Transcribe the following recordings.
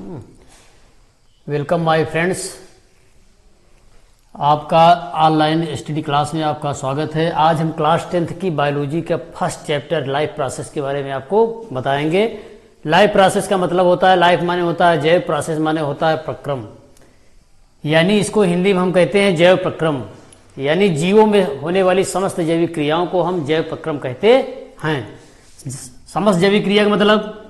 Welcome my friends, आपका online study class में आपका स्वागत है। आज हम क्लास 10th की बायोलॉजी का फर्स्ट चैप्टर लाइफ प्रोसेस के बारे में आपको बताएंगे। लाइफ प्रोसेस का मतलब होता है, लाइफ माने होता है जैव, प्रोसेस माने होता है प्रक्रम, यानी इसको हिंदी में हम कहते हैं जैव प्रक्रम, यानी जीवों में होने वाली समस्त जैविक क्रियाओं को हम जैव प्रक्रम कहते हैं। समस्त जैविक क्रिया का मतलब,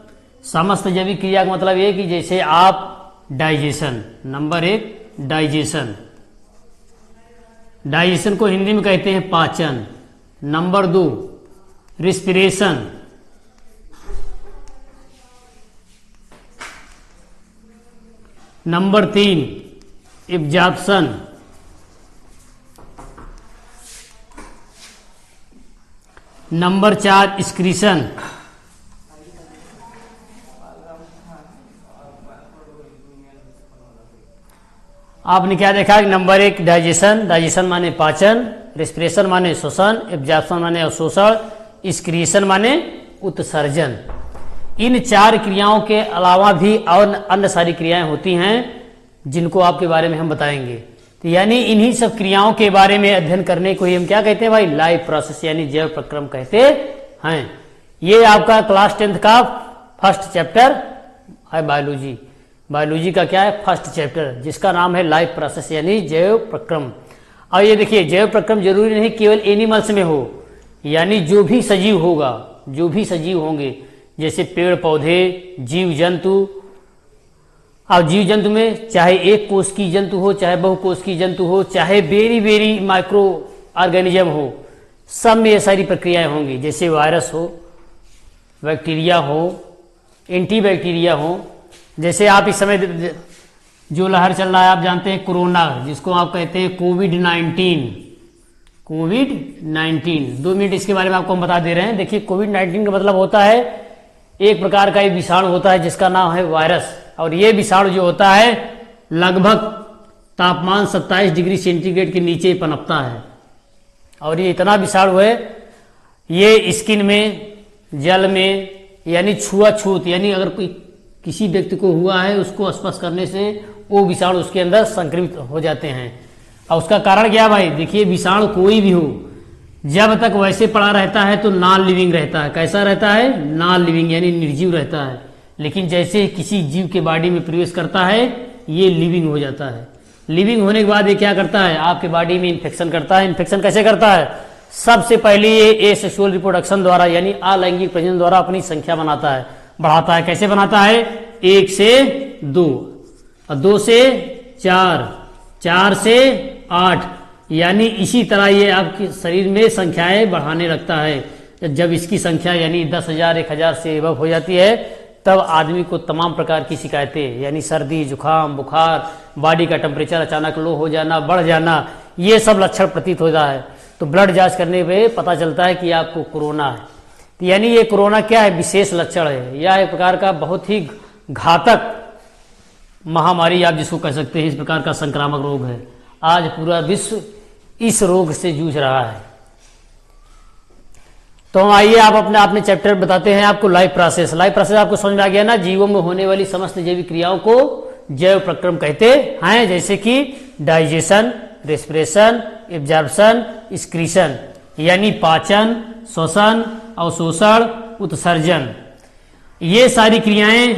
समस्त जैविक क्रिया का मतलब ये कि जैसे आप डाइजेशन, नंबर 1 डाइजेशन, डाइजेशन को हिंदी में कहते हैं पाचन। Number 2 respiration, number 3 absorption, number 4 excretion. आपने क्या देखा कि नंबर 1 डाइजेशन, डाइजेशन माने पाचन, रेस्पिरेशन माने श्वसन, एब्जॉर्प्शन माने अवशोषण, एक्सक्रीशन माने उत्सर्जन। इन 4 क्रियाओं के अलावा भी और अन्य सारी क्रियाएं होती हैं जिनको आपके बारे में हम बताएंगे। तो यानी इन्हीं सब क्रियाओं के बारे में अध्ययन करने को ही हम क्या कहते हैं भाई, लाइफ प्रोसेस यानी जैव प्रक्रम कहते हैं। ये आपका क्लास 10th का फर्स्ट चैप्टर है बायोलॉजी। बायोलॉजी का क्या है, फर्स्ट चैप्टर, जिसका नाम है लाइफ प्रोसेस यानी जैव प्रक्रम। और ये देखिए, जैव प्रक्रम जरूरी नहीं केवल एनिमल्स में हो, यानी जो भी सजीव होगा, जो भी सजीव होंगे, जैसे पेड़ पौधे, जीव जंतु। अब जीव जंतु में चाहे एक कोष की जंतु हो, चाहे बहुकोष की जंतु हो, चाहे वेरी वेरी माइक्रो ऑर्गेनिज्म हो, सब में ये सारी प्रक्रियाएं होंगी। जैसे वायरस हो, बैक्टीरिया हो, एंटीबैक्टीरिया हो। जैसे आप इस समय जो लहर चल रहा है, आप जानते हैं कोरोना, जिसको आप कहते हैं कोविड-19, कोविड-19। 2 मिनट इसके बारे में आपको हम बता दे रहे हैं। देखिए, कोविड-19 का मतलब होता है एक प्रकार का एक विषाणु होता है जिसका नाम है वायरस, और ये विषाणु जो होता है लगभग तापमान 27 डिग्री सेंटीग्रेड के नीचे पनपता है। और ये इतना विषाणु है, ये स्किन में, जल में, यानी छुआछूत, यानी अगर कोई किसी व्यक्ति को हुआ है, उसको स्पर्श करने से वो विषाणु उसके अंदर संक्रमित हो जाते हैं। और उसका कारण क्या भाई, देखिए विषाणु कोई भी हो, जब तक वैसे पड़ा रहता है तो नॉन लिविंग रहता है। कैसा रहता है, नॉन लिविंग, यानी निर्जीव रहता है। लेकिन जैसे ही किसी जीव के बॉडी में प्रवेश करता है, ये लिविंग हो जाता है। लिविंग होने के बाद ये क्या करता है, आपके बॉडी में इन्फेक्शन करता है। इन्फेक्शन कैसे करता है, सबसे पहले ये एसेक्सुअल रिप्रोडक्शन द्वारा, यानी अलैंगिक प्रजनन द्वारा अपनी संख्या बनाता है, बढ़ाता है। कैसे बनाता है, 1 से 2, 2 से 4, 4 से 8, यानी इसी तरह ये आपके शरीर में संख्याएं बढ़ाने लगता है। जब इसकी संख्या यानी 10,000, 1,000 से एबव हो जाती है, तब आदमी को तमाम प्रकार की शिकायतें, यानी सर्दी, जुकाम, बुखार, बॉडी का टेम्परेचर अचानक लो हो जाना, बढ़ जाना, ये सब लक्षण प्रतीत होता है। तो ब्लड जांच करने पे पता चलता है कि आपको कोरोना है। तो यानी ये कोरोना क्या है, विशेष लक्षण है। यह एक प्रकार का बहुत ही घातक महामारी आप जिसको कह सकते हैं, इस प्रकार का संक्रामक रोग है। आज पूरा विश्व इस रोग से जूझ रहा है। तो आइए आप अपने चैप्टर बताते हैं आपको लाइफ प्रोसेस। लाइफ प्रोसेस आपको समझ में आ गया ना, जीवों में होने वाली समस्त जैविक क्रियाओं को जैव प्रक्रम कहते हैं, जैसे कि डाइजेशन, रेस्पिरेशन, एब्जॉर्प्शन, एक्सक्रीशन, यानी पाचन, श्वसन, अवशोषण, उत्सर्जन। ये सारी क्रियाएं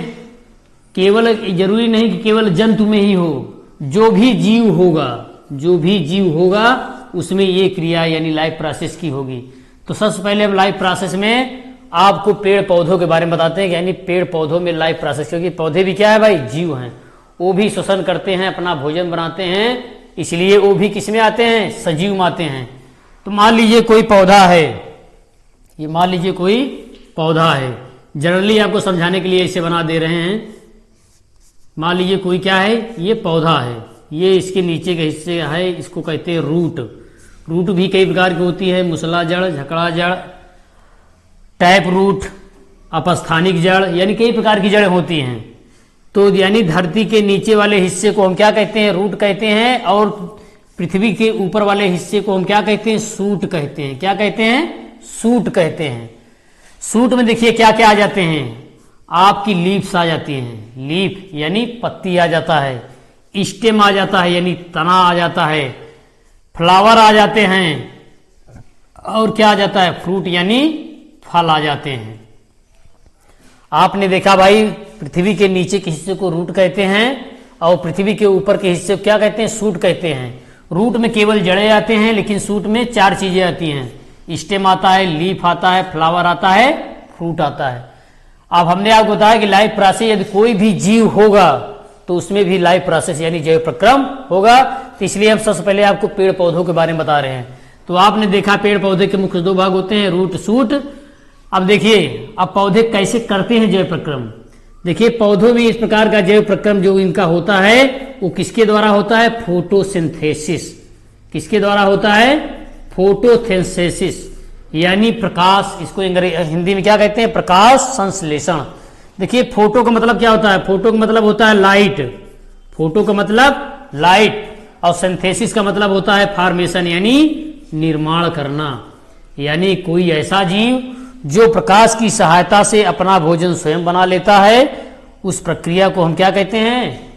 केवल, जरूरी नहीं कि केवल जंतु में ही हो, जो भी जीव होगा, जो भी जीव होगा उसमें ये क्रिया यानी लाइफ प्रोसेस की होगी। तो सबसे पहले हम लाइफ प्रोसेस में आपको पेड़ पौधों के बारे में बताते हैं, यानी पेड़ पौधों में लाइफ प्रोसेस, क्योंकि पौधे भी क्या है भाई, जीव हैं। वो भी श्वसन करते हैं, अपना भोजन बनाते हैं, इसलिए वो भी किसमें आते हैं, सजीव में आते हैं। तो मान लीजिए कोई पौधा है, ये मान लीजिए कोई पौधा है, जनरली आपको समझाने के लिए इसे बना दे रहे हैं। मान लीजिए कोई क्या है, ये पौधा है, ये इसके नीचे के हिस्से है, इसको कहते हैं रूट। रूट भी कई प्रकार की होती है, मुसला जड़, झकड़ा जड़, टैप रूट, अपस्थानिक जड़, यानी कई प्रकार की जड़ें होती हैं। तो यानी धरती के नीचे वाले हिस्से को हम क्या कहते हैं, रूट कहते हैं, और पृथ्वी के ऊपर वाले हिस्से को हम क्या कहते हैं, सूट कहते हैं। क्या कहते हैं, सूट कहते हैं। सूट में देखिए क्या क्या आ जाते हैं, आपकी लीव्स आ जाती हैं, लीफ यानी पत्ती आ जाता है, स्टेम आ जाता है यानी तना आ जाता है, फ्लावर आ जाते हैं, और क्या आ जाता है, फ्रूट यानी फल आ जाते हैं। आपने देखा भाई, पृथ्वी के नीचे के हिस्से को रूट कहते हैं और पृथ्वी के ऊपर के हिस्से को क्या कहते हैं, सूट कहते हैं। रूट में केवल जड़ें आते हैं, लेकिन सूट में 4 चीजें आती हैं, स्टेम आता है, लीफ आता है, फ्लावर आता है, फ्रूट आता है। अब हमने आपको बताया कि लाइफ प्रोसेस, यदि कोई भी जीव होगा तो उसमें भी लाइफ प्रोसेस यानी जैव प्रक्रम होगा। तो इसलिए हम सबसे पहले आपको पेड़ पौधों के बारे में बता रहे हैं। तो आपने देखा पेड़ पौधे के मुख्य 2 भाग होते हैं, रूट, शूट। अब देखिए, अब पौधे कैसे करते हैं जैव प्रक्रम। देखिए, पौधों में इस प्रकार का जैव प्रक्रम जो इनका होता है वो किसके द्वारा होता है, फोटोसिंथेसिस। किसके द्वारा होता है, फोटोसिंथेसिस यानी प्रकाश, इसको हिंदी में क्या कहते हैं, प्रकाश संश्लेषण। देखिए, फोटो का मतलब क्या होता है, फोटो का मतलब होता है लाइट, फोटो का मतलब लाइट, और सिंथेसिस का मतलब होता है फॉर्मेशन यानी निर्माण करना। यानी कोई ऐसा जीव जो प्रकाश की सहायता से अपना भोजन स्वयं बना लेता है, उस प्रक्रिया को हम क्या कहते हैं,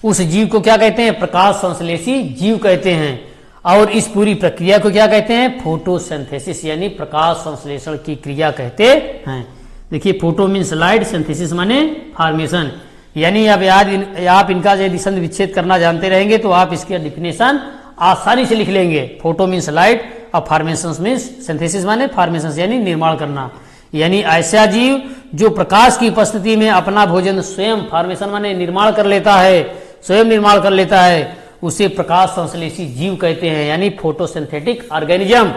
उस जीव को क्या कहते हैं, प्रकाश संश्लेषी जीव कहते हैं। और इस पूरी प्रक्रिया को क्या कहते हैं, फोटोसिंथेसिस यानी प्रकाश संश्लेषण की क्रिया कहते हैं। देखिए, फोटो मीन्स लाइट, सिंथेसिस माने फॉर्मेशन। यानी अब आप इनका यदि संधि विच्छेद करना जानते रहेंगे तो आप इसकी डिफिनेशन आसानी से लिख लेंगे। फोटो मीन्स लाइट और फॉर्मेशन मीन्स, सिंथेसिस माने फॉर्मेशन यानी निर्माण करना। यानी ऐसा जीव जो प्रकाश की उपस्थिति में अपना भोजन स्वयं, फॉर्मेशन माने निर्माण कर लेता है, स्वयं निर्माण कर लेता है, उसे प्रकाश संश्लेषी जीव कहते हैं, यानी फोटोसिंथेटिक ऑर्गेनिज्म।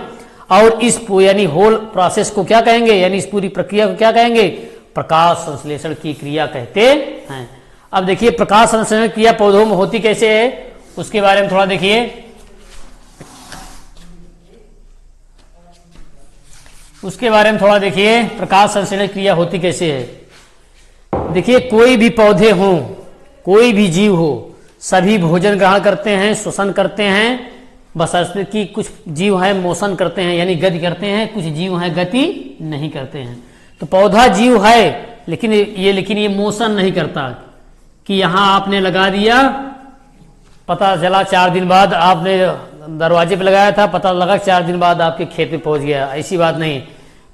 और इस यानी होल प्रोसेस को क्या कहेंगे, यानी इस पूरी प्रक्रिया को क्या कहेंगे, प्रकाश संश्लेषण की क्रिया कहते हैं। अब देखिए, प्रकाश संश्लेषण क्रिया पौधों में होती कैसे है, उसके बारे में थोड़ा देखिए। उसके बारे में थोड़ा देखिए, प्रकाश संश्लेषण क्रिया होती कैसे है। देखिए, कोई भी पौधे हों, कोई भी जीव हो, सभी भोजन ग्रहण करते हैं, श्वसन करते हैं, बशर्ते कि कुछ जीव हैं मोशन करते हैं यानी गति करते हैं, कुछ जीव हैं गति नहीं करते हैं। तो पौधा जीव है लेकिन ये मोशन नहीं करता, कि यहां आपने लगा दिया, पता चला 4 दिन बाद आपने दरवाजे पे लगाया था, पता लगा 4 दिन बाद आपके खेत में पहुंच गया, ऐसी बात नहीं।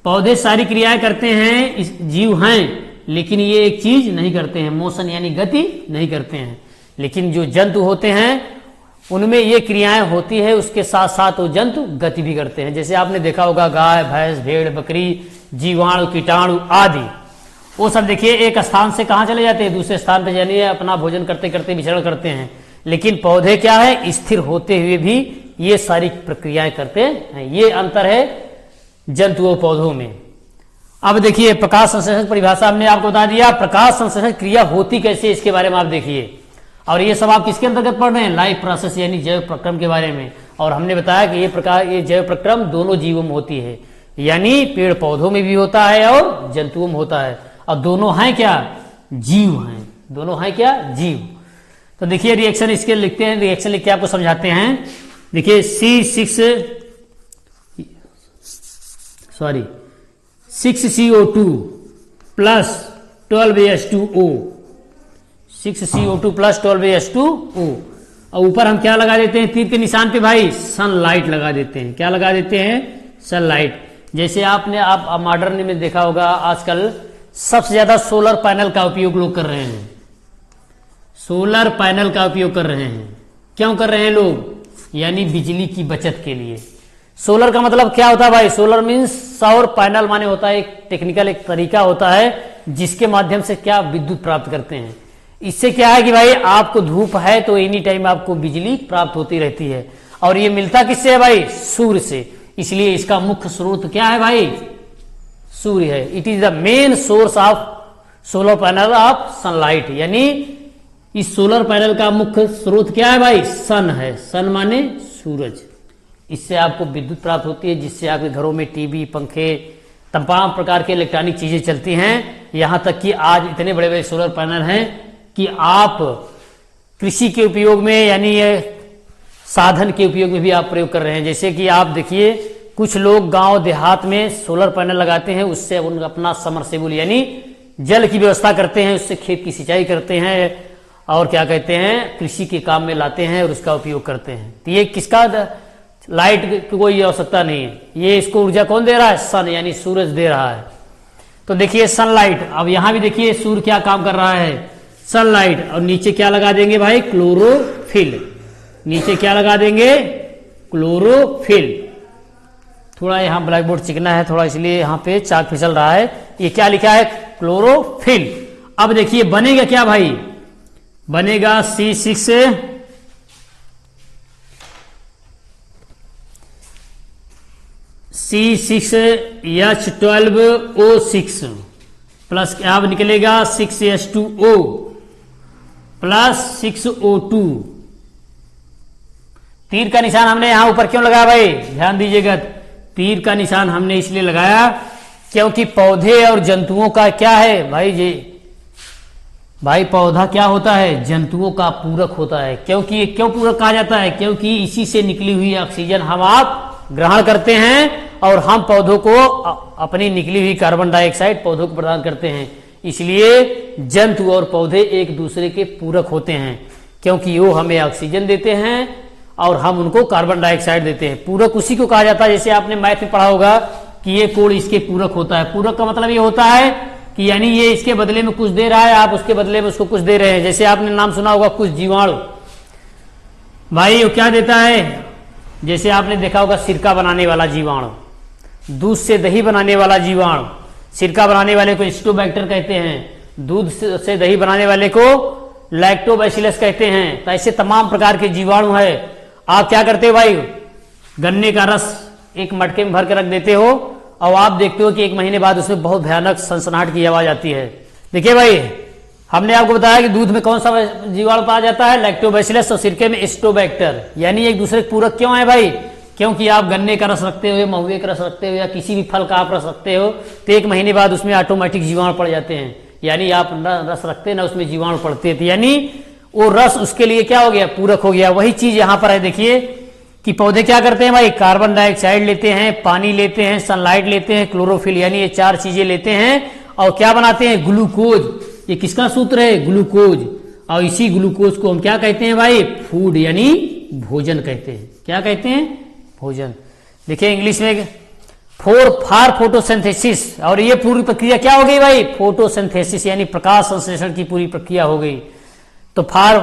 पौधे सारी क्रियाएं करते हैं, इस जीव हैं, लेकिन ये एक चीज नहीं करते हैं, मोशन यानी गति नहीं करते हैं। लेकिन जो जंतु होते हैं उनमें ये क्रियाएं होती है, उसके साथ साथ वो जंतु गति भी करते हैं। जैसे आपने देखा होगा गाय, भैंस, भेड़, बकरी, जीवाणु, कीटाणु आदि, वो सब देखिए एक स्थान से कहाँ चले जाते हैं, दूसरे स्थान पर, यानी अपना भोजन करते करते विचरण करते हैं। लेकिन पौधे क्या है, स्थिर होते हुए भी ये सारी प्रक्रियाएं करते हैं। ये अंतर है जंतुओं पौधों में। अब देखिए, प्रकाश संश्लेषण परिभाषा हमने आपको बता दिया, प्रकाश संश्लेषण क्रिया होती कैसे, इसके बारे में आप देखिए। और ये सब आप किसके अंतर्गत पढ़ रहे हैं, लाइफ प्रोसेस यानी जैव प्रक्रम के बारे में। और हमने बताया कि ये जैव प्रक्रम दोनों जीवों में होती है, यानी पेड़ पौधों में भी होता है और जंतुओं में होता है। और दोनों हैं क्या, जीव हैं, दोनों हैं क्या, जीव। तो देखिए, रिएक्शन इसके लिखते हैं, रिएक्शन लिख के आपको समझाते हैं। देखिए,6CO2 plus 12H2O, 6CO2 plus 12H2O। और ऊपर हम क्या लगा देते हैं, तीर के निशान पे भाई सनलाइट लगा देते हैं। क्या लगा देते हैं, सनलाइट। जैसे आप मॉडर्न में देखा होगा, आजकल सबसे ज्यादा सोलर पैनल का उपयोग लोग कर रहे हैं, सोलर पैनल का उपयोग कर रहे हैं। क्यों कर रहे हैं लोग, यानी बिजली की बचत के लिए। सोलर का मतलब क्या होता है भाई, सोलर मीन्स सौर पैनल माने होता है एक टेक्निकल एक तरीका होता है जिसके माध्यम से क्या विद्युत प्राप्त करते हैं। इससे क्या है कि भाई आपको धूप है तो एनी टाइम आपको बिजली प्राप्त होती रहती है। और ये मिलता किससे है भाई, सूर्य से। इसलिए इसका मुख्य स्रोत क्या है भाई, सूर्य है। It is the main source of solar panel of sunlight. यानी इस सोलर पैनल का मुख्य स्रोत क्या है भाई, सन है। सन माने सूरज। इससे आपको विद्युत प्राप्त होती है, जिससे आपके घरों में टीवी, पंखे, तमाम प्रकार के इलेक्ट्रॉनिक चीजें चलती हैं। यहां तक कि आज इतने बड़े बड़े सोलर पैनल हैं कि आप कृषि के उपयोग में यानी साधन के उपयोग में भी आप प्रयोग कर रहे हैं। जैसे कि आप देखिए, कुछ लोग गांव देहात में सोलर पैनल लगाते हैं, उससे उन अपना समरसेबुल यानी जल की व्यवस्था करते हैं, उससे खेत की सिंचाई करते हैं और क्या कहते हैं कृषि के काम में लाते हैं और उसका उपयोग करते हैं। तो ये किसका लाइट की कोई आवश्यकता नहीं है, ये इसको ऊर्जा कौन दे रहा है? सन यानी सूरज दे रहा है। तो देखिए सनलाइट, अब यहां भी देखिए सूर्य क्या काम कर रहा है? सनलाइट। और नीचे क्या लगा देंगे भाई? क्लोरोफिल। नीचे क्या लगा देंगे? क्लोरोफिल। थोड़ा यहां ब्लैक बोर्ड चिकना है थोड़ा, इसलिए यहां पे चाक फिसल रहा है। ये क्या लिखा है? क्लोरोफिल। अब देखिए बनेगा क्या भाई? बनेगा C6H12O6 प्लस क्या अब निकलेगा 6H2O प्लस 6O2। तीर का निशान हमने यहां ऊपर क्यों लगाया भाई? ध्यान दीजिएगा, तीर का निशान हमने इसलिए लगाया क्योंकि पौधे और जंतुओं का क्या है भाई जी? भाई पौधा क्या होता है? जंतुओं का पूरक होता है। क्योंकि क्यों पूरक कहा जाता है? क्योंकि इसी से निकली हुई ऑक्सीजन हम आप ग्रहण करते हैं और हम पौधों को अपनी निकली हुई कार्बन डाइऑक्साइड पौधों को प्रदान करते हैं। इसलिए जंतु और पौधे एक दूसरे के पूरक होते हैं, क्योंकि वो हमें ऑक्सीजन देते हैं और हम उनको कार्बन डाइऑक्साइड देते हैं। पूरक उसी को कहा जाता है, जैसे आपने मैथ में पढ़ा होगा कि ये कोण इसके पूरक होता है। पूरक का मतलब ये होता है कि यानी ये इसके बदले में कुछ दे रहा है, आप उसके बदले में उसको कुछ दे रहे हैं। जैसे आपने नाम सुना होगा कुछ जीवाणु, भाई वो क्या देता है? जैसे आपने देखा होगा सिरका बनाने वाला जीवाणु, दूध से दही बनाने वाला जीवाणु। सिरका बनाने वाले को स्टोबैक्टर कहते हैं, दूध से दही बनाने वाले को लैक्टोबैसिलस कहते हैं। तो ऐसे तमाम प्रकार के जीवाणु है। आप क्या करते हो भाई? गन्ने का रस एक मटके में भर के रख देते हो और आप देखते हो कि एक महीने बाद उसमें बहुत भयानक सनसनाहट की आवाज आती है। देखिए भाई, हमने आपको बताया कि दूध में कौन सा जीवाणु पाया जाता है? लैक्टोबैसिलस, और सिरके में स्टोबैक्टर। यानी एक दूसरे के पूरक क्यों है भाई? क्योंकि आप गन्ने का रस रखते हो, महुए का रस रखते हो या किसी भी फल का आप रस रखते हो तो एक महीने बाद उसमें ऑटोमेटिक जीवाणु पड़ जाते हैं। यानी आप रस रखते ना उसमें जीवाणु पड़ते थे, यानी वो रस उसके लिए क्या हो गया? पूरक हो गया। वही चीज यहां पर है। देखिए कि पौधे क्या करते हैं भाई? कार्बन डाइऑक्साइड लेते हैं, पानी लेते हैं, सनलाइट लेते हैं, क्लोरोफिल, यानी ये चार चीजें लेते हैं और क्या बनाते हैं? ग्लूकोज। ये किसका सूत्र है? ग्लूकोज। और इसी ग्लूकोज को हम क्या कहते हैं भाई? फूड, यानी भोजन कहते हैं। क्या कहते हैं? भोजन। देखिए इंग्लिश में फॉर फोटोसिंथेसिस, और ये पूरी प्रक्रिया क्या हो गई भाई? फोटोसिंथेसिस, यानी प्रकाश संश्लेषण की पूरी प्रक्रिया हो गई। तो for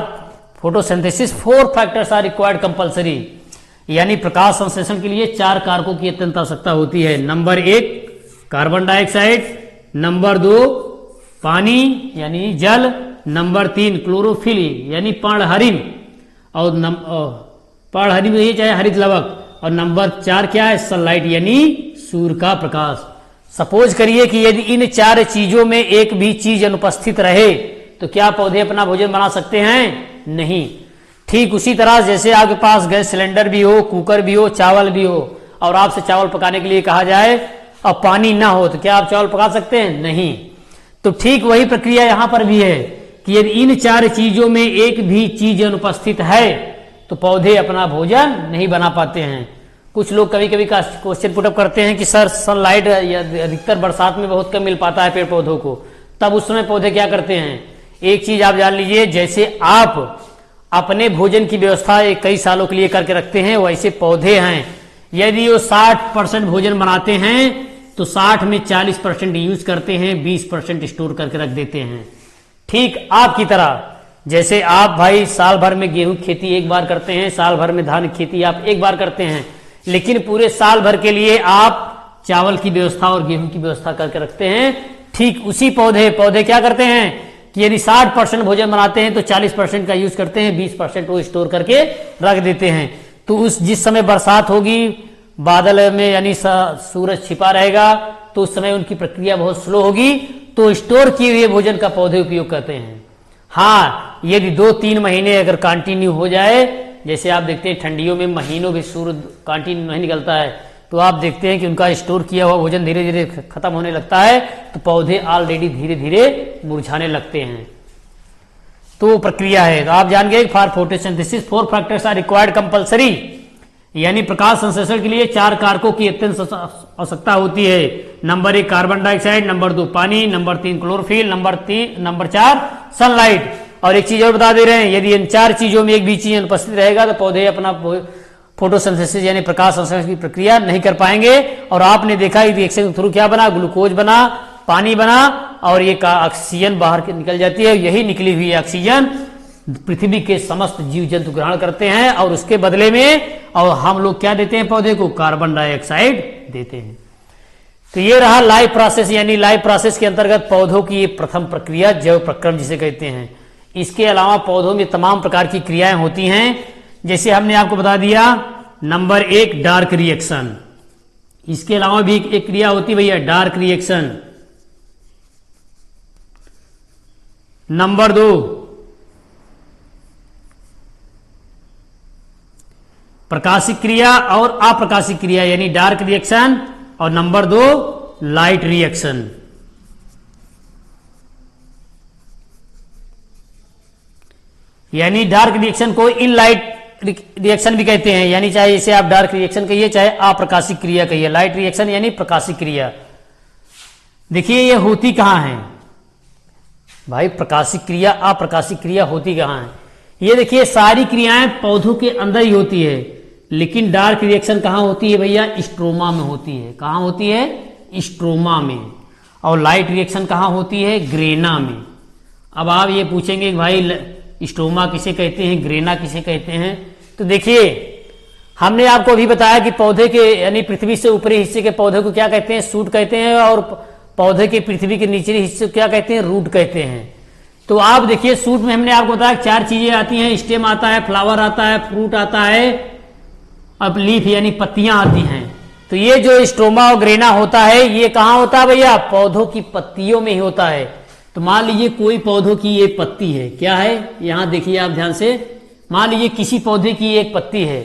photosynthesis 4 factors are required compulsory, यानी प्रकाश संश्लेषण के लिए 4 कारकों की अत्यंत आवश्यकता होती है। नंबर 1 कार्बन डाइऑक्साइड, नंबर 2 पानी यानी जल, नंबर 3 क्लोरोफिल यानी पर्णहरित, और पर्णहरित में चाहे हरित लवक, और नंबर 4 क्या है? सनलाइट यानी सूर्य का प्रकाश। सपोज करिए कि यदि इन 4 चीजों में एक भी चीज अनुपस्थित रहे तो क्या पौधे अपना भोजन बना सकते हैं? नहीं। ठीक उसी तरह जैसे आपके पास गैस सिलेंडर भी हो, कुकर भी हो, चावल भी हो, और आपसे चावल पकाने के लिए कहा जाए और पानी ना हो तो क्या आप चावल पका सकते हैं? नहीं। तो ठीक वही प्रक्रिया यहां पर भी है कि यदि इन 4 चीजों में एक भी चीज अनुपस्थित है तो पौधे अपना भोजन नहीं बना पाते हैं। कुछ लोग कभी कभी का क्वेश्चन पुटअप करते हैं कि सर सनलाइट अधिकतर बरसात में बहुत कम मिल पाता है पेड़ पौधों को, तब उस समय पौधे क्या करते हैं? एक चीज आप जान लीजिए, जैसे आप अपने भोजन की व्यवस्था कई सालों के लिए करके रखते हैं, वैसे पौधे हैं। यदि वो 60% भोजन बनाते हैं तो 60 में 40% यूज करते हैं, 20% स्टोर करके रख देते हैं। ठीक आपकी तरह, जैसे आप भाई साल भर में गेहूं खेती एक बार करते हैं, साल भर में धान खेती आप एक बार करते हैं, लेकिन पूरे साल भर के लिए आप चावल की व्यवस्था और गेहूं की व्यवस्था करके रखते हैं। ठीक उसी पौधे क्या करते हैं कि यदि 60% भोजन बनाते हैं तो 40% का यूज करते हैं, 20% वो स्टोर करके रख देते हैं। तो उस जिस समय बरसात होगी, बादल में यानी सूरज छिपा रहेगा, तो उस समय उनकी प्रक्रिया बहुत स्लो होगी, तो स्टोर किए हुए भोजन का पौधे उपयोग करते हैं। हाँ, यदि 2-3 महीने अगर कंटिन्यू हो जाए, जैसे आप देखते हैं ठंडियों में महीनों भी सूरज कंटिन्यू नहीं निकलता है, तो आप देखते हैं कि उनका स्टोर किया हुआ भोजन धीरे धीरे खत्म होने लगता है, तो पौधे ऑलरेडी धीरे धीरे मुरझाने लगते हैं। तो प्रक्रिया है। तो आप जान गए for photosynthesis 4 factors are required compulsory, यानी प्रकाश संश्लेषण के लिए 4 कारकों की अत्यंत आवश्यकता होती है। नंबर 1 कार्बन डाइऑक्साइड, नंबर 2 पानी, नंबर 3 क्लोरोफिल, नंबर 4 सनलाइट। और एक चीज और बता दे रहे हैं, यदि इन 4 चीजों में एक भी चीज अनुपस्थित रहेगा तो पौधे अपना फोटोसिंथेसिस यानी प्रकाश संश्लेषण की प्रक्रिया नहीं कर पाएंगे। और आपने देखा रिएक्शन के थ्रू क्या बना, ग्लूकोज बना, पानी बना और ये ऑक्सीजन बाहर निकल जाती है। यही निकली हुई ऑक्सीजन पृथ्वी के समस्त जीव जंतु ग्रहण करते हैं और उसके बदले में और हम लोग क्या देते हैं पौधे को, कार्बन डाइऑक्साइड देते हैं। तो ये रहा लाइफ प्रोसेस, यानी लाइफ प्रोसेस के अंतर्गत पौधों की ये प्रथम प्रक्रिया जैव प्रक्रम जिसे कहते हैं। इसके अलावा पौधों में तमाम प्रकार की क्रियाएं होती हैं, जैसे हमने आपको बता दिया नंबर 1 डार्क रिएक्शन। इसके अलावा भी एक क्रिया होती है भैया डार्क रिएक्शन। नंबर 2 प्रकाशिक क्रिया और अप्रकाशिक क्रिया यानी डार्क रिएक्शन। और नंबर 2 लाइट रिएक्शन। यानी डार्क रिएक्शन को इनलाइट रिएक्शन भी कहते हैं, यानी चाहे इसे आप डार्क रिएक्शन कहिए चाहे अप्रकाशिक क्रिया कहिए। लाइट रिएक्शन यानी प्रकाशिक क्रिया। देखिए ये होती कहां है भाई, प्रकाशिक क्रिया अप्रकाशिक क्रिया होती कहां है। ये देखिए सारी क्रियाएं पौधों के अंदर ही होती है, लेकिन डार्क रिएक्शन कहां होती है भैया, स्ट्रोमा में होती है। कहां होती है, स्ट्रोमा में। और लाइट रिएक्शन कहां होती है, ग्रेना में। अब आप ये पूछेंगे कि भाई स्ट्रोमा किसे कहते हैं, ग्रेना किसे कहते हैं। तो देखिए हमने आपको अभी बताया कि पौधे के यानी पृथ्वी से ऊपरी हिस्से के पौधे को क्या कहते हैं, सूट कहते हैं, और पौधे के पृथ्वी के निचले हिस्से को क्या कहते हैं, रूट कहते हैं। तो आप देखिए सूट में हमने आपको बताया 4 चीजें आती हैं, स्टेम आता है, फ्लावर आता है, फ्रूट आता है, अब लीफ यानी पत्तियां आती हैं। तो ये जो स्ट्रोमा और ग्रेना होता है ये कहां होता है भैया, पौधों की पत्तियों में ही होता है। तो मान लीजिए कोई पौधों की ये पत्ती है, क्या है, यहां देखिए आप ध्यान से, मान लीजिए किसी पौधे की एक पत्ती है,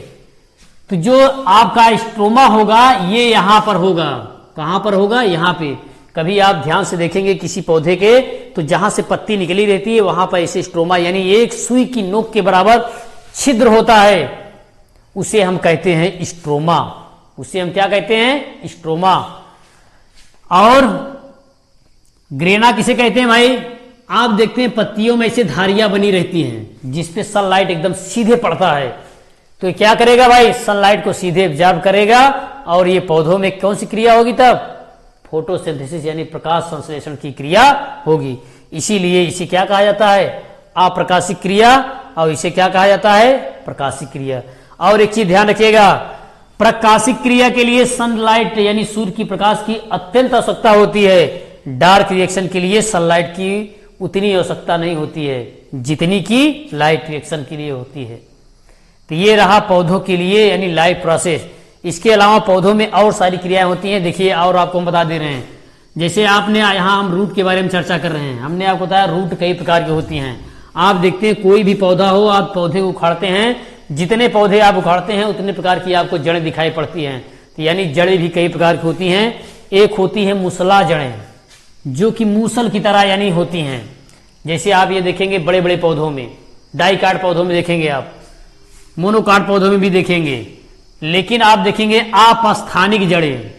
तो जो आपका स्ट्रोमा होगा ये यहां पर होगा। कहां पर होगा, यहां पे। कभी आप ध्यान से देखेंगे किसी पौधे के, तो जहां से पत्ती निकली रहती है वहां पर ऐसे स्ट्रोमा यानी एक सुई की नोक के बराबर छिद्र होता है, उसे हम कहते हैं स्ट्रोमा। उसे हम क्या कहते हैं, स्ट्रोमा। और ग्रेना किसे कहते हैं भाई, आप देखते हैं पत्तियों में ऐसे धारियां बनी रहती हैं जिसपे सनलाइट एकदम सीधे पड़ता है। तो ये क्या करेगा भाई, सनलाइट को सीधे एब्जॉर्ब करेगा और ये पौधों में कौन सी क्रिया होगी, तब फोटोसिंथेसिस यानी प्रकाश संश्लेषण की क्रिया होगी। इसीलिए इसे क्या कहा जाता है, अप्रकाशिक क्रिया, और इसे क्या कहा जाता है, प्रकाशिक क्रिया। और एक चीज ध्यान रखिएगा, प्रकाशिक क्रिया के लिए सनलाइट यानी सूर्य की प्रकाश की अत्यंत आवश्यकता होती है। डार्क रिएक्शन के लिए सनलाइट की उतनी आवश्यकता नहीं होती है जितनी की लाइट रिएक्शन के लिए होती है। तो ये रहा पौधों के लिए यानी लाइफ प्रोसेस। इसके अलावा पौधों में और सारी क्रियाएं होती हैं। देखिए और आपको हम बता दे रहे हैं, जैसे आपने यहाँ हम रूट के बारे में चर्चा कर रहे हैं, हमने आपको बताया रूट कई प्रकार की होती हैं। आप देखते हैं कोई भी पौधा हो, आप पौधे को उखाड़ते हैं, जितने पौधे आप उखाड़ते हैं उतने प्रकार की आपको जड़ें दिखाई पड़ती हैं। तो यानी जड़ें भी कई प्रकार की होती हैं। एक होती है मूसला जड़ें, जो कि मूसल की तरह यानी होती हैं। जैसे आप ये देखेंगे बड़े बड़े पौधों में, डाइकाट पौधों में देखेंगे आप, मोनोकाट पौधों में भी देखेंगे। लेकिन आप देखेंगे अपस्थानिक जड़ें,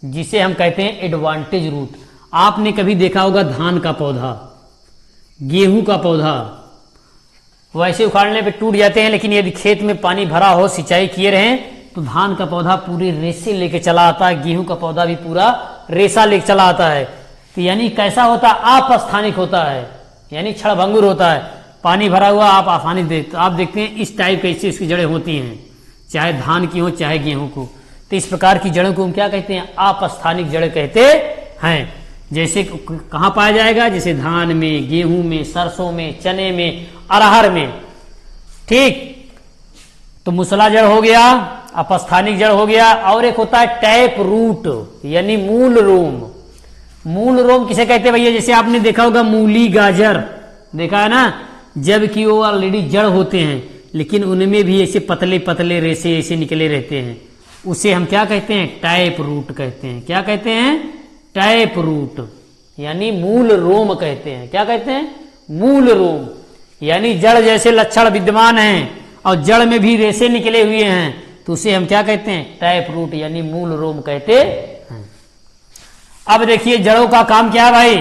जिसे हम कहते हैं एडवांटेज रूट। आपने कभी देखा होगा धान का पौधा, गेहूं का पौधा, वैसे उखाड़ने पे टूट जाते हैं, लेकिन यदि खेत में पानी भरा हो, सिंचाई किए रहें, तो धान का पौधा पूरे रेसे लेके चला आता है, गेहूं का पौधा भी पूरा रेसा लेके चला आता है। तो यानी कैसा होता है, अपस्थानिक होता है, यानी क्षणभंगुर होता है। पानी भरा हुआ आप आसानी देखते, आप देखते हैं इस टाइप कैसे इसकी जड़ें होती हैं, चाहे धान की हो चाहे गेहूं को। तो इस प्रकार की जड़ों को हम क्या कहते हैं, अपस्थानिक जड़ें कहते हैं। जैसे कहां पाया जाएगा, जैसे धान में, गेहूं में, सरसों में, चने में, अरहर में। ठीक, तो मूसला जड़ हो गया, अपस्थानिक जड़ हो गया। और एक होता है टैप रूट यानी मूल रोम। मूल रोम किसे कहते हैं भैया, जैसे आपने देखा होगा मूली, गाजर देखा है ना, जबकि वो ऑलरेडी जड़ होते हैं, लेकिन उनमें भी ऐसे पतले पतले रेसे ऐसे निकले रहते हैं, उसे हम क्या कहते हैं, टैप रूट कहते हैं। क्या कहते हैं, टैप रूट यानी मूल रोम कहते हैं। क्या कहते हैं, मूल रोम। यानी जड़ जैसे लक्षण विद्यमान हैं और जड़ में भी रेसे निकले हुए हैं, तो उसे हम क्या कहते हैं, टैप रूट यानी मूल रोम कहते हैं। अब देखिए जड़ों का काम क्या है भाई,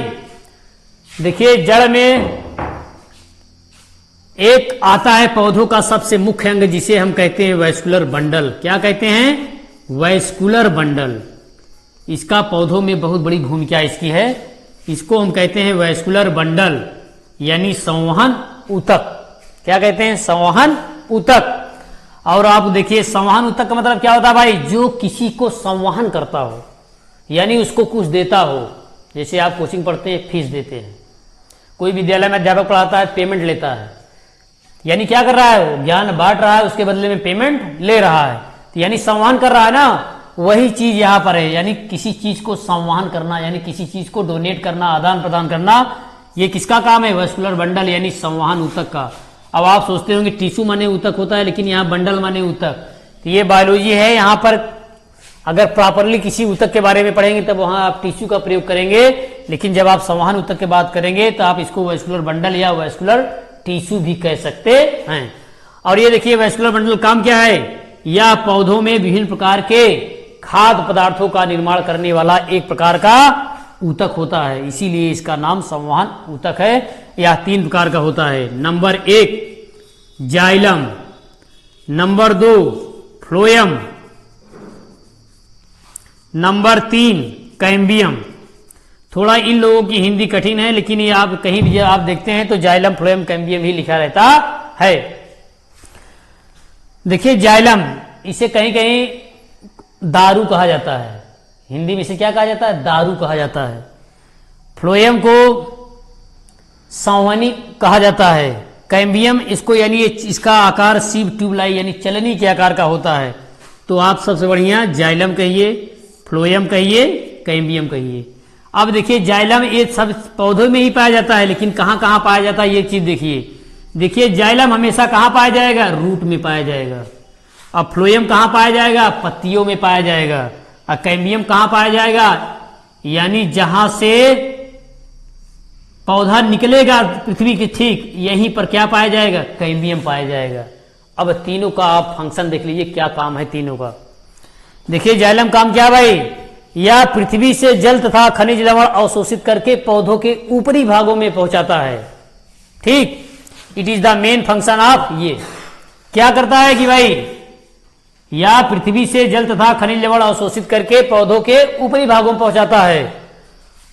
देखिए जड़ में एक आता है पौधों का सबसे मुख्य अंग जिसे हम कहते हैं वैस्कुलर बंडल। क्या कहते हैं, वैस्कुलर बंडल। इसका पौधों में बहुत बड़ी भूमिका इसकी है। इसको हम कहते हैं वैस्कुलर बंडल यानी संवहन ऊतक। क्या कहते हैं, संवहन ऊतक। और आप देखिए संवहन ऊतक का मतलब क्या होता है भाई, जो किसी को संवहन करता हो यानी उसको कुछ देता हो। जैसे आप कोचिंग पढ़ते हैं, फीस देते हैं, कोई विद्यालय में अध्यापक पढ़ाता है, पेमेंट लेता है, यानी क्या कर रहा है, वो ज्ञान बांट रहा है, उसके बदले में पेमेंट ले रहा है, तो यानी संवहन कर रहा है ना। वही चीज यहां पर है, यानी किसी चीज को संवहन करना यानी किसी चीज को डोनेट करना, आदान प्रदान करना, ये किसका काम है, वैस्कुलर बंडल यानी संवहन ऊतक का। अब आप सोचते होंगे टिश्यू माने ऊतक होता है, लेकिन यहाँ बंडल माने ऊतक। तो ये बायोलॉजी है। यहाँ पर अगर प्रॉपरली किसी ऊतक के बारे में पढ़ेंगे तब वहां आप टिश्यू का प्रयोग करेंगे, लेकिन जब आप संवहन ऊतक की बात करेंगे तो आप इसको वैस्कुलर बंडल या वैस्कुलर टिश्यू भी कह सकते हैं। और ये देखिए वैस्कुलर बंडल काम क्या है, यह पौधों में विभिन्न प्रकार के खाद्य पदार्थों का निर्माण करने वाला एक प्रकार का ऊतक होता है, इसीलिए इसका नाम संवहन ऊतक है। यह 3 प्रकार का होता है। Number 1 xylem, number 2 phloem, number 3 cambium. थोड़ा इन लोगों की हिंदी कठिन है, लेकिन ये आप कहीं भी आप देखते हैं तो जाइलम, फ्लोएम, कैम्बियम ही लिखा रहता है। देखिए जाइलम, इसे कहीं कहीं दारू कहा जाता है, हिंदी में इसे क्या कहा जाता है, दारू कहा जाता है। फ्लोएम को संवहनी कहा जाता है। कैम्बियम इसको यानी इसका आकार सीव ट्यूबलाई यानी चलनी के आकार का होता है। तो आप सबसे बढ़िया जाइलम कहिए, फ्लोएम कहिए, कैम्बियम कहिए। अब देखिए जाइलम ये सब पौधों में ही पाया जाता है, लेकिन कहां कहां पाया जाता है ये चीज देखिए। देखिए जाइलम हमेशा कहां पाया जाएगा, रूट में पाया जाएगा। अब फ्लोएम कहां पाया जाएगा, पत्तियों में पाया जाएगा। और कैम्बियम कहां पाया जाएगा, यानी जहां से पौधा निकलेगा पृथ्वी के ठीक यहीं पर क्या पाया जाएगा, कैम्बियम पाया जाएगा। अब तीनों का आप फंक्शन देख लीजिए, क्या काम है तीनों का। देखिए जाइलम काम क्या भाई, यह पृथ्वी से जल तथा खनिज लवण अवशोषित करके पौधों के ऊपरी भागों में पहुंचाता है। ठीक, it is the main function of. ये क्या करता है कि भाई यह पृथ्वी से जल तथा खनिज लवण अवशोषित करके पौधों के ऊपरी भागों में पहुंचाता है।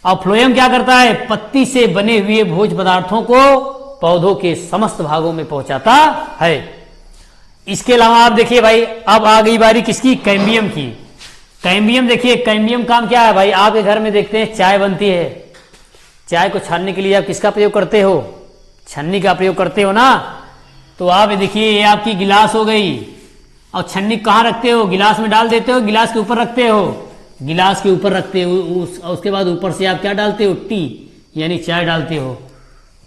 और फ्लोएम क्या करता है, पत्ती से बने हुए भोज्य पदार्थों को पौधों के समस्त भागों में पहुंचाता है। इसके अलावा आप देखिए भाई, अब आ गई बारी किसकी, कैम्बियम की। कैम्बियम देखिए, कैम्बियम काम क्या है भाई, आपके घर में देखते हैं चाय बनती है, चाय को छानने के लिए आप किसका प्रयोग करते हो, छन्नी का प्रयोग करते हो ना। तो आप देखिए ये आपकी गिलास हो गई, और छन्नी कहाँ रखते हो, गिलास में डाल देते हो, गिलास के ऊपर रखते हो, गिलास के ऊपर रखते हो। उसके बाद ऊपर से आप क्या डालते हो, टी यानी चाय डालते हो,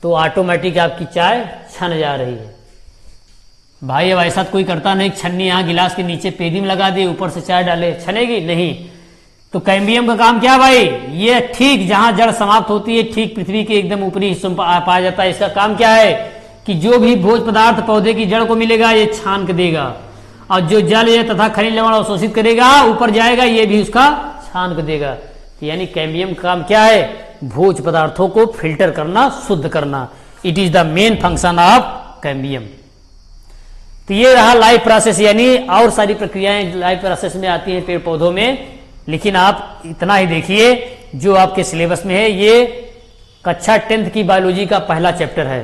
तो ऑटोमेटिक आपकी चाय छन जा रही है। भाई अब ऐसा कोई करता नहीं, छन्नी यहाँ गिलास के नीचे पेदी में लगा दे, ऊपर से चाय डाले, छनेगी नहीं। तो कैम्बियम का काम क्या भाई, ये ठीक जहां जड़ समाप्त होती है ठीक पृथ्वी के एकदम ऊपरी हिस्सों में पाया जाता है। इसका काम क्या है कि जो भी भोज्य पदार्थ पौधे की जड़ को मिलेगा ये छान के देगा, और जो जल ये तथा खनिज लवण अवशोषित करेगा ऊपर जाएगा ये भी उसका छान के देगा। तो यानी कैम्बियम का काम क्या है, भोज्य पदार्थों को फिल्टर करना, शुद्ध करना। It is the main function of cambium. तो ये रहा लाइफ प्रोसेस, यानी और सारी प्रक्रियाएं लाइफ प्रोसेस में आती हैं पेड़ पौधों में, लेकिन आप इतना ही देखिए जो आपके सिलेबस में है। ये कक्षा 10th की बायोलॉजी का पहला चैप्टर है।